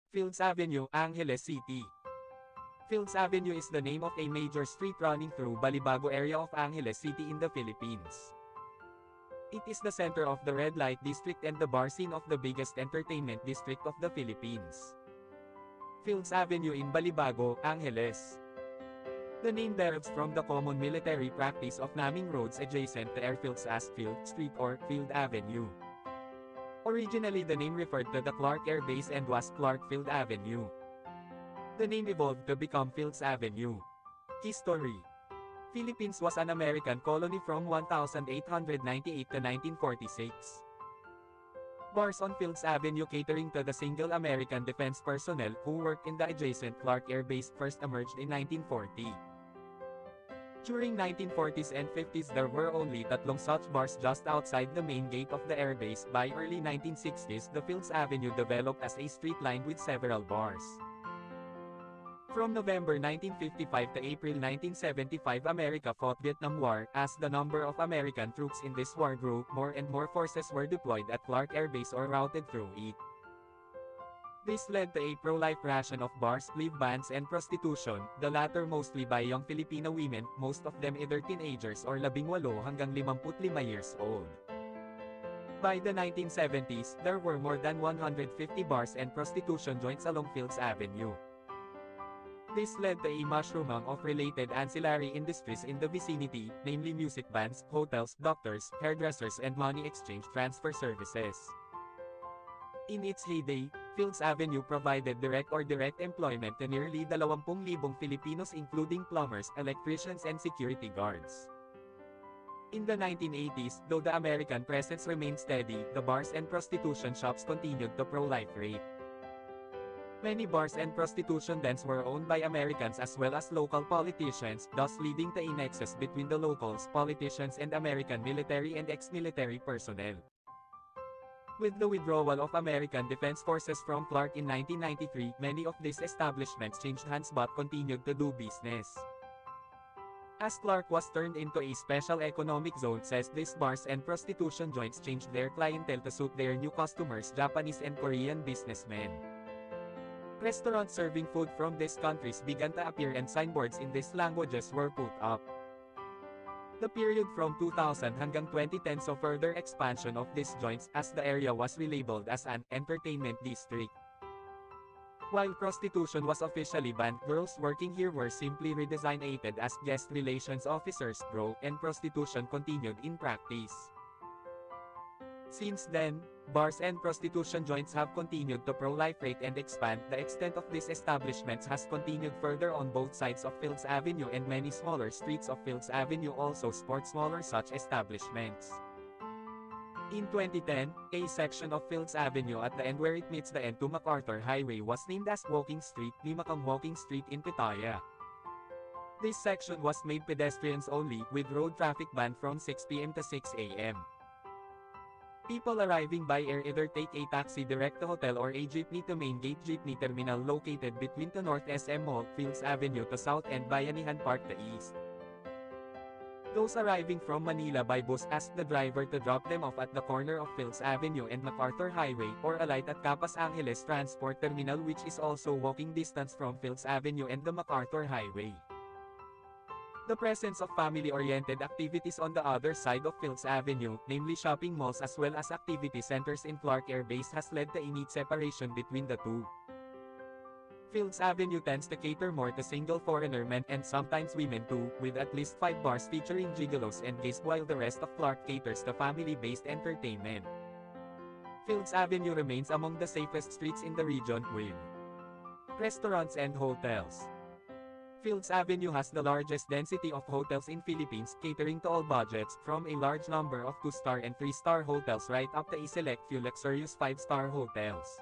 Fields Avenue, Angeles City. Fields Avenue is the name of a major street running through Balibago area of Angeles City in the Philippines. It is the center of the red light district and the bar scene of the biggest entertainment district of the Philippines. Fields Avenue in Balibago, Angeles. The name derives from the common military practice of naming roads adjacent to airfields as Field Street or Field Avenue. Originally the name referred to the Clark Air Base and was Clark Field Avenue. The name evolved to become Fields Avenue. History. Philippines was an American colony from 1898 to 1946. Bars on Fields Avenue catering to the single American defense personnel who worked in the adjacent Clark Air Base first emerged in 1940. During 1940s and 50s there were only tatlong such bars just outside the main gate of the airbase. By early 1960s the Fields Avenue developed as a street lined with several bars. From November 1955 to April 1975 America fought Vietnam War. As the number of American troops in this war grew, more and more forces were deployed at Clark Air Base or routed through it. This led to a pro-life ration of bars, live bands and prostitution, the latter mostly by young Filipino women, most of them either teenagers or 18 hanggang 55 years old. By the 1970s, there were more than 150 bars and prostitution joints along Fields Avenue. This led to a mushrooming of related ancillary industries in the vicinity, namely music bands, hotels, doctors, hairdressers and money exchange transfer services. In its heyday, Fields Avenue provided direct or indirect employment to nearly 20,000 Filipinos including plumbers, electricians and security guards. In the 1980s, though the American presence remained steady, the bars and prostitution shops continued to pro-life rate. Many bars and prostitution dens were owned by Americans as well as local politicians, thus leading to a nexus between the locals, politicians and American military and ex-military personnel. With the withdrawal of American Defense Forces from Clark in 1993, many of these establishments changed hands but continued to do business. As Clark was turned into a special economic zone, says these bars and prostitution joints changed their clientele to suit their new customers, Japanese and Korean businessmen. Restaurants serving food from these countries began to appear and signboards in these languages were put up. The period from 2000 hanggang 2010 saw further expansion of these joints as the area was relabeled as an entertainment district. While prostitution was officially banned, girls working here were simply redesignated as guest relations officers, and prostitution continued in practice. Since then, bars and prostitution joints have continued to pro-life rate and expand. The extent of these establishments has continued further on both sides of Fields Avenue, and many smaller streets of Fields Avenue also sport smaller such establishments. In 2010, a section of Fields Avenue at the end where it meets the end to MacArthur Highway was named as Walking Street, Limakang Walking Street in Pitaya. This section was made pedestrians only, with road traffic banned from 6 p.m. to 6 a.m. People arriving by air either take a taxi direct to hotel or a jeepney to Main Gate Jeepney Terminal located between the North SM Mall, Fields Avenue to South and Bayanihan Park to East. Those arriving from Manila by bus ask the driver to drop them off at the corner of Fields Avenue and MacArthur Highway, or alight at Capas Angeles Transport Terminal, which is also walking distance from Fields Avenue and the MacArthur Highway. The presence of family-oriented activities on the other side of Fields Avenue, namely shopping malls as well as activity centers in Clark Air Base, has led to a neat separation between the two. Fields Avenue tends to cater more to single foreigner men and sometimes women too, with at least 5 bars featuring gigolos and gays, while the rest of Clark caters to family-based entertainment. Fields Avenue remains among the safest streets in the region, with restaurants and hotels. Fields Avenue has the largest density of hotels in Philippines, catering to all budgets, from a large number of 2-star and 3-star hotels right up to a select few luxurious 5-star hotels.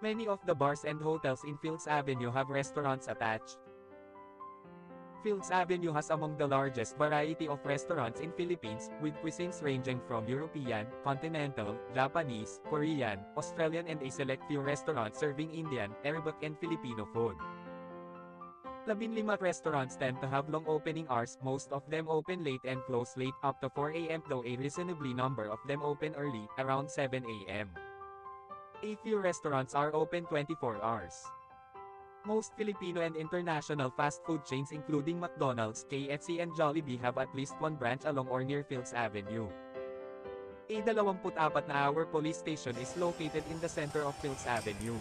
Many of the bars and hotels in Fields Avenue have restaurants attached. Fields Avenue has among the largest variety of restaurants in Philippines, with cuisines ranging from European, continental, Japanese, Korean, Australian and a select few restaurants serving Indian, Arabic and Filipino food. 15 restaurants tend to have long opening hours, most of them open late and close late, up to 4 a.m. though a reasonably number of them open early, around 7 a.m. A few restaurants are open 24 hours. Most Filipino and international fast food chains including McDonald's, KFC and Jollibee have at least one branch along or near Fields Avenue. A 24-hour police station is located in the center of Fields Avenue.